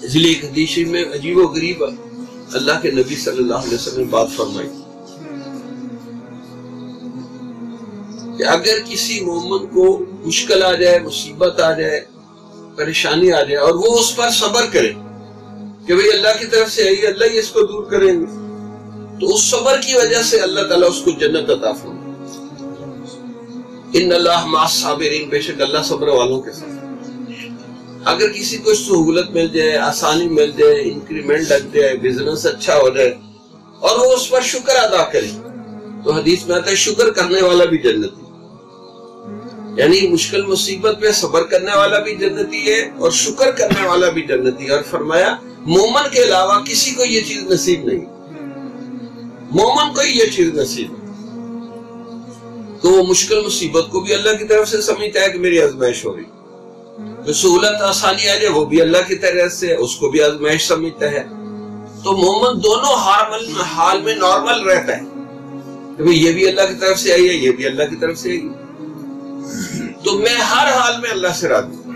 اس لیے ایک حدیث میں عجیب و غریب اللہ کے نبی صلی اللہ علیہ وسلم نے بات فرمائی کہ اگر کسی مومن کو مشکل آ جائے، مصیبت آ جائے، پریشانی آ جائے اور وہ اس پر صبر کرے کہ بھئی اللہ کی طرف سے آئی، اللہ ہی اس کو دور کریں گے، تو اس صبر کی وجہ سے اللہ تعالیٰ اس کو جنت عطا فرمائے۔ ان اللہ مع الصابرین، بے شک اللہ صبر والوں کے ساتھ۔ اگر کسی کو سہولت مل جائے، آسانی مل جائے، انکریمنٹ لگ جائے، بزنس اچھا ہو جائے اور وہ اس پر شکر ادا کرے، تو حدیث میں آتا ہے شکر کرنے والا بھی جنتی، یعنی مشکل مصیبت پہ صبر کرنے والا بھی جنتی ہے اور شکر کرنے والا بھی جنتی ہے۔ اور فرمایا مومن کے علاوہ کسی کو یہ چیز نصیب نہیں، مومن کو یہ چیز نصیب ہے تو وہ مشکل مصیبت کو بھی اللہ کی طرف سے سمجھتا ہے کہ میری آزمائش ہو رہی، جو سہولت آسانی آ جائے وہ بھی اللہ کی طرف سے، اس کو بھی آزمائش سمجھتا ہے۔ تو مومن دونوں حال میں نارمل رہتا ہے کہ یہ بھی اللہ کی طرف سے آئی ہے، یہ بھی اللہ کی طرف سے آئی ہے، تو میں ہر حال میں اللہ سے راضی ہوں۔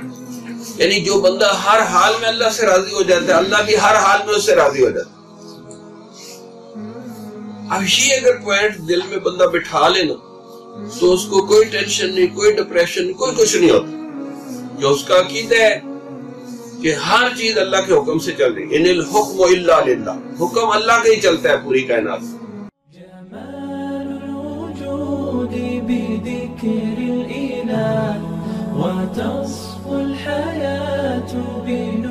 یعنی جو بندہ ہر حال میں اللہ سے راضی ہو جاتا ہے، اللہ بھی ہر حال میں اس سے راضی ہو جاتا ہے۔ اب یہ اگر پوائنٹ دل میں بندہ بٹھا لینا تو اس کو کوئی ٹینشن نہیں، کوئی ڈپریشن نہیں، کوئی کچھ نہیں ہوتا۔ جو اس کا عقیدہ ہے کہ ہر چیز اللہ کے حکم سے چل رہی، ان الحکم الا للہ، حکم اللہ کا ہی چلتا ہے پوری کائنات میں۔ جمال الوجود بذكر الإله وتصفو الحياة بنور